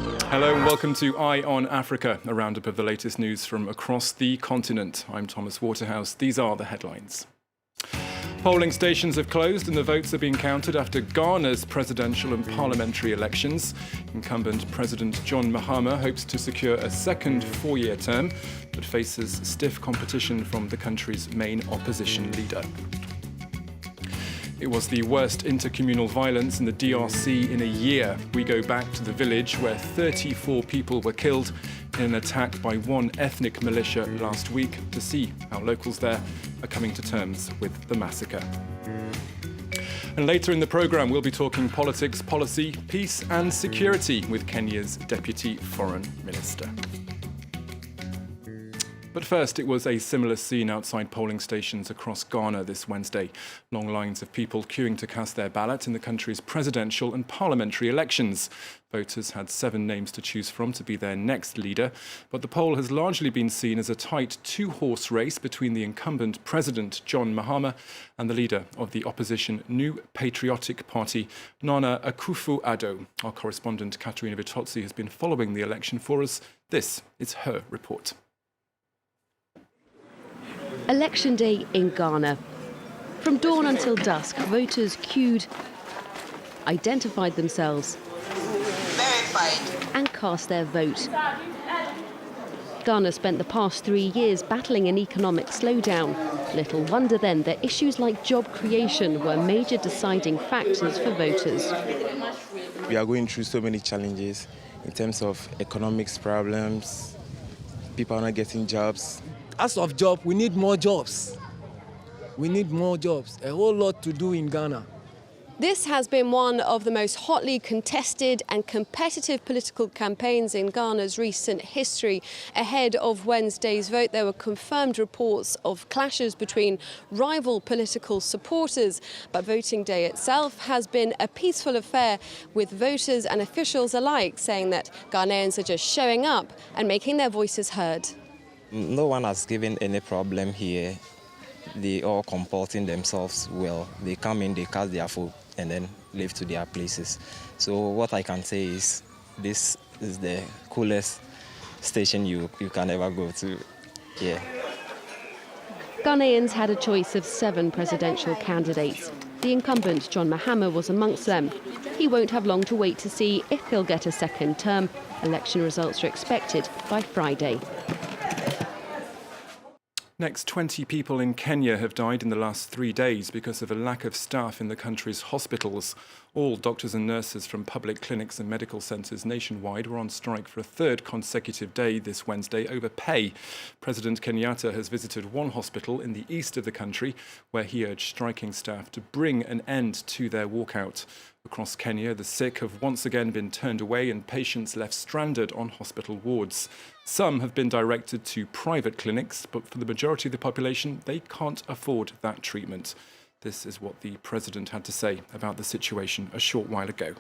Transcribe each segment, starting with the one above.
Hello and welcome to Eye on Africa, a roundup of the latest news from across the continent. I'm Thomas Waterhouse. These are the headlines. Polling stations have closed and the votes are being counted after Ghana's presidential and parliamentary elections. Incumbent President John Mahama hopes to secure a second four-year term, but faces stiff competition from the country's main opposition leader. It was the worst intercommunal violence in the DRC in a year. We go back to the village where 34 people were killed in an attack by one ethnic militia last week to see how locals there are coming to terms with the massacre. And later in the programme, we'll be talking politics, policy, peace and security with Kenya's Deputy Foreign Minister. But first, it was a similar scene outside polling stations across Ghana this Wednesday. Long lines of people queuing to cast their ballot in the country's presidential and parliamentary elections. Voters had 7 names to choose from to be their next leader, but the poll has largely been seen as a tight two-horse race between the incumbent President John Mahama and the leader of the opposition New Patriotic Party, Nana Akufo-Addo. Our correspondent Katerina Vitozzi has been following the election for us. This is her report. Election day in Ghana. From dawn until dusk, voters queued, identified themselves, and cast their vote. Ghana spent the past 3 years battling an economic slowdown. Little wonder then that issues like job creation were major deciding factors for voters. We are going through so many challenges in terms of economics problems, people are not getting jobs. As of job, we need more jobs. We need more jobs. A whole lot to do in Ghana. This has been one of the most hotly contested and competitive political campaigns in Ghana's recent history. Ahead of Wednesday's vote, there were confirmed reports of clashes between rival political supporters. But voting day itself has been a peaceful affair, with voters and officials alike saying that Ghanaians are just showing up and making their voices heard. No one has given any problem here. They all comporting themselves well. They come in, they cast their vote, and then leave to their places. So what I can say is this is the coolest station you can ever go to. Yeah. Ghanaians had a choice of 7 presidential candidates. The incumbent, John Mahama, was amongst them. He won't have long to wait to see if he'll get a second term. Election results are expected by Friday. Next, 20 people in Kenya have died in the last 3 days because of a lack of staff in the country's hospitals. All doctors and nurses from public clinics and medical centres nationwide were on strike for a 3rd consecutive day this Wednesday over pay. President Kenyatta has visited one hospital in the east of the country where he urged striking staff to bring an end to their walkout. Across Kenya, the sick have once again been turned away and patients left stranded on hospital wards. Some have been directed to private clinics, but for the majority of the population, they can't afford that treatment. This is what the president had to say about the situation a short while ago.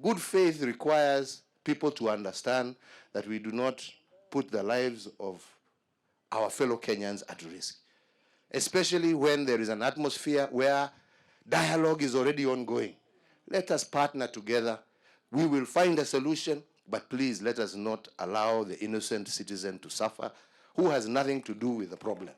Good faith requires people to understand that we do not put the lives of our fellow Kenyans at risk, especially when there is an atmosphere where dialogue is already ongoing. Let us partner together. We will find a solution, but please let us not allow the innocent citizen to suffer who has nothing to do with the problem.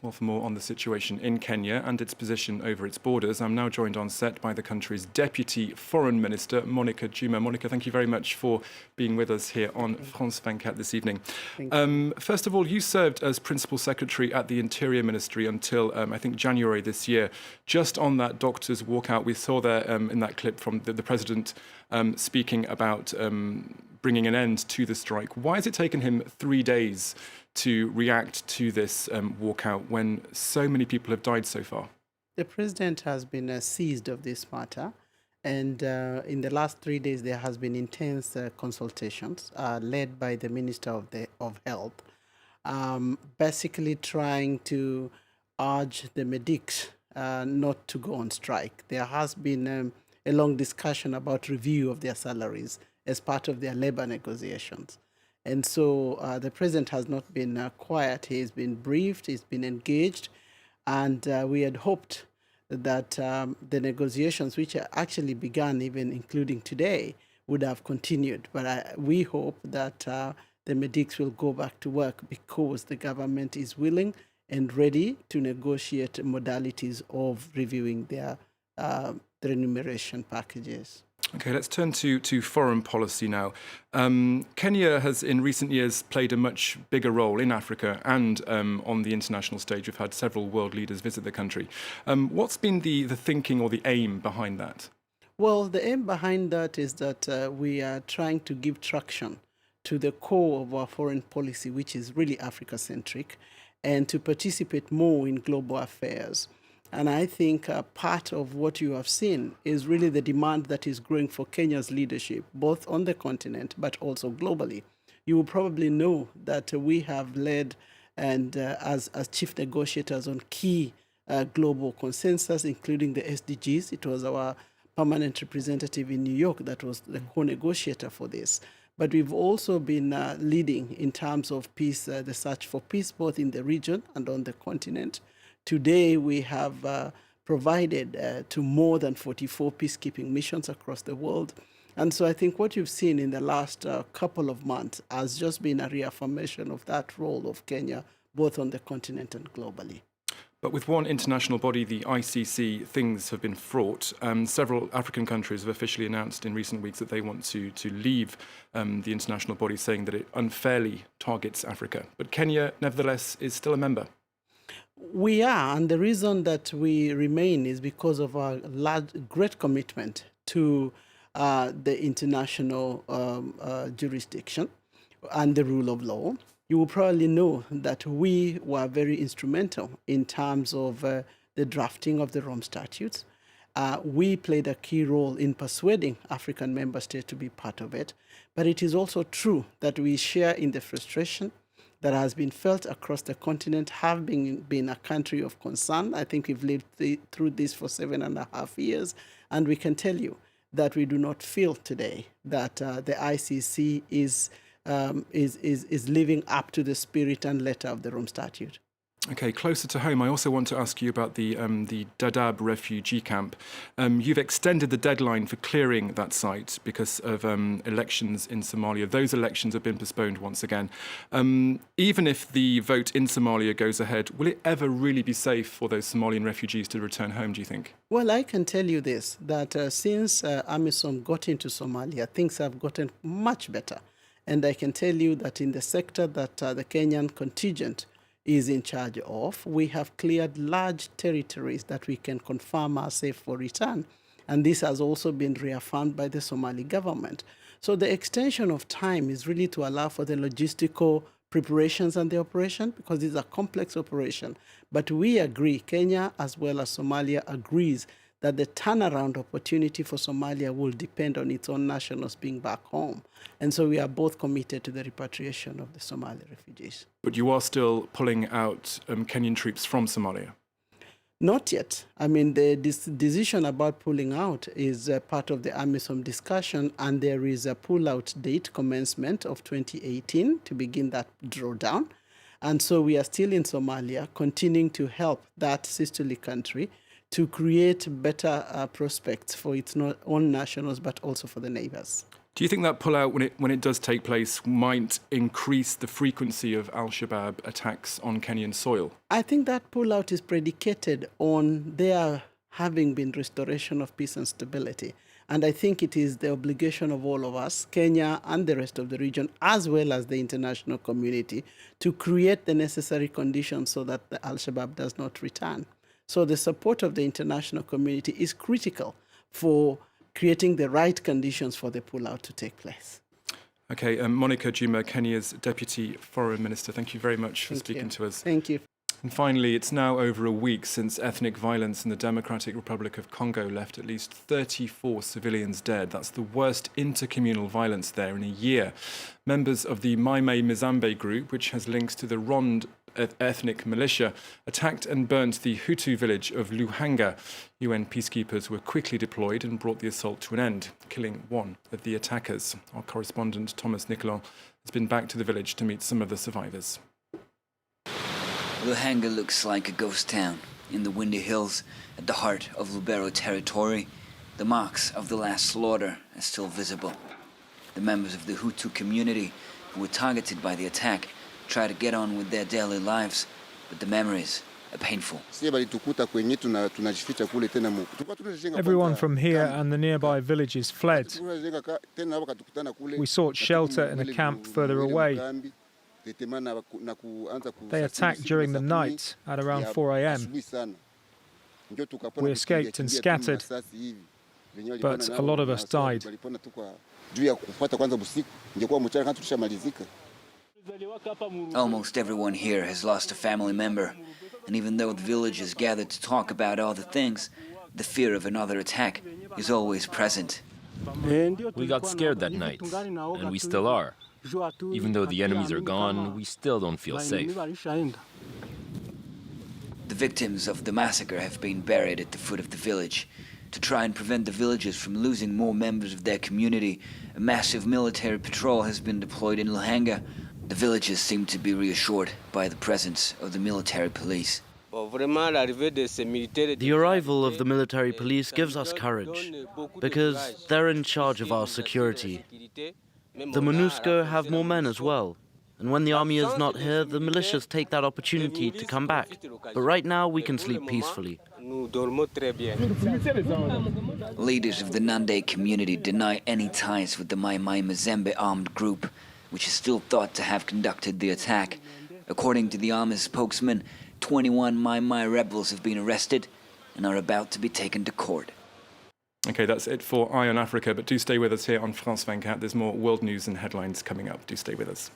Well, for more on the situation in Kenya and its position over its borders, I'm now joined on set by the country's Deputy Foreign Minister, Monica Juma. Monica, thank you very much for being with us here on France 24 this evening. First of all, you served as Principal Secretary at the Interior Ministry until, I think, January this year. Just on that doctor's walkout, we saw there in that clip from the President speaking about bringing an end to the strike. Why has it taken him 3 days to react to this walkout when so many people have died so far? The president has been seized of this matter, and in the last 3 days there has been intense consultations led by the Minister of Health, basically trying to urge the medics not to go on strike. There has been a long discussion about review of their salaries as part of their labor negotiations. And so the president has not been quiet. He's been briefed, he's been engaged, and we had hoped that the negotiations, which actually began even including today, would have continued. But we hope that the medics will go back to work because the government is willing and ready to negotiate modalities of reviewing their remuneration packages. Okay, let's turn to foreign policy now. Kenya has in recent years played a much bigger role in Africa and on the international stage. We've had several world leaders visit the country. What's been the thinking or the aim behind that? Well, the aim behind that is that we are trying to give traction to the core of our foreign policy, which is really Africa-centric, and to participate more in global affairs. And I think part of what you have seen is really the demand that is growing for Kenya's leadership, both on the continent but also globally. You will probably know that we have led and as chief negotiators on key global consensus, including the SDGs. It was our permanent representative in New York that was the co-negotiator for this. But we've also been leading in terms of peace, the search for peace, both in the region and on the continent. Today, we have provided to more than 44 peacekeeping missions across the world. And so I think what you've seen in the last couple of months has just been a reaffirmation of that role of Kenya, both on the continent and globally. But with one international body, the ICC, things have been fraught. Several African countries have officially announced in recent weeks that they want to leave the international body, saying that it unfairly targets Africa. But Kenya, nevertheless, is still a member. We are, and the reason that we remain is because of our great commitment to the international jurisdiction and the rule of law. You will probably know that we were very instrumental in terms of the drafting of the Rome Statutes. We played a key role in persuading African member states to be part of it. But it is also true that we share in the frustration that has been felt across the continent, have been a country of concern. I think we've lived through this for 7.5 years, and we can tell you that we do not feel today that the ICC is living up to the spirit and letter of the Rome Statute. Okay, closer to home, I also want to ask you about the Dadaab refugee camp. You've extended the deadline for clearing that site because of elections in Somalia. Those elections have been postponed once again. Even if the vote in Somalia goes ahead, will it ever really be safe for those Somalian refugees to return home, do you think? Well, I can tell you this, that since AMISOM got into Somalia, things have gotten much better. And I can tell you that in the sector that the Kenyan contingent is in charge of, we have cleared large territories that we can confirm are safe for return. And this has also been reaffirmed by the Somali government. So the extension of time is really to allow for the logistical preparations and the operation, because this is a complex operation. But we agree, Kenya as well as Somalia agrees that the turnaround opportunity for Somalia will depend on its own nationals being back home. And so we are both committed to the repatriation of the Somali refugees. But you are still pulling out Kenyan troops from Somalia? Not yet. I mean, the decision about pulling out is part of the AMISOM discussion, and there is a pull-out date commencement of 2018 to begin that drawdown. And so we are still in Somalia, continuing to help that sisterly country to create better prospects for its own nationals, but also for the neighbors. Do you think that pullout, when it does take place, might increase the frequency of al-Shabaab attacks on Kenyan soil? I think that pullout is predicated on there having been restoration of peace and stability. And I think it is the obligation of all of us, Kenya and the rest of the region, as well as the international community, to create the necessary conditions so that the al-Shabaab does not return. So the support of the international community is critical for creating the right conditions for the pullout to take place. Okay, Monica Juma, Kenya's Deputy Foreign Minister, thank you very much for speaking to us. Thank you. And finally, it's now over a week since ethnic violence in the Democratic Republic of Congo left at least 34 civilians dead. That's the worst intercommunal violence there in a year. Members of the Maimai Mizambe group, which has links to the Rond ethnic militia, attacked and burnt the Hutu village of Luhanga. UN peacekeepers were quickly deployed and brought the assault to an end, killing one of the attackers. Our correspondent Thomas Nicolon has been back to the village to meet some of the survivors. Luhanga looks like a ghost town in the windy hills at the heart of Lubero territory. The marks of the last slaughter are still visible. The members of the Hutu community who were targeted by the attack try to get on with their daily lives, but the memories are painful. Everyone from here and the nearby villages fled. We sought shelter in a camp further away. They attacked during the night at around 4 a.m. We escaped and scattered, but a lot of us died. Almost everyone here has lost a family member, and even though the villagers gathered to talk about other things, the fear of another attack is always present. We got scared that night, and we still are. Even though the enemies are gone, we still don't feel safe. The victims of the massacre have been buried at the foot of the village. To try and prevent the villagers from losing more members of their community, a massive military patrol has been deployed in Luhanga. The villagers seem to be reassured by the presence of the military police. The arrival of the military police gives us courage, because they're in charge of our security. The MONUSCO have more men as well, and when the army is not here, the militias take that opportunity to come back. But right now, we can sleep peacefully. Leaders of the Nande community deny any ties with the Mai Mai Mazembe armed group, which is still thought to have conducted the attack. According to the army's spokesman, 21 Mai Mai rebels have been arrested and are about to be taken to court. OK, that's it for Eye on Africa, but do stay with us here on France 24. There's more world news and headlines coming up. Do stay with us.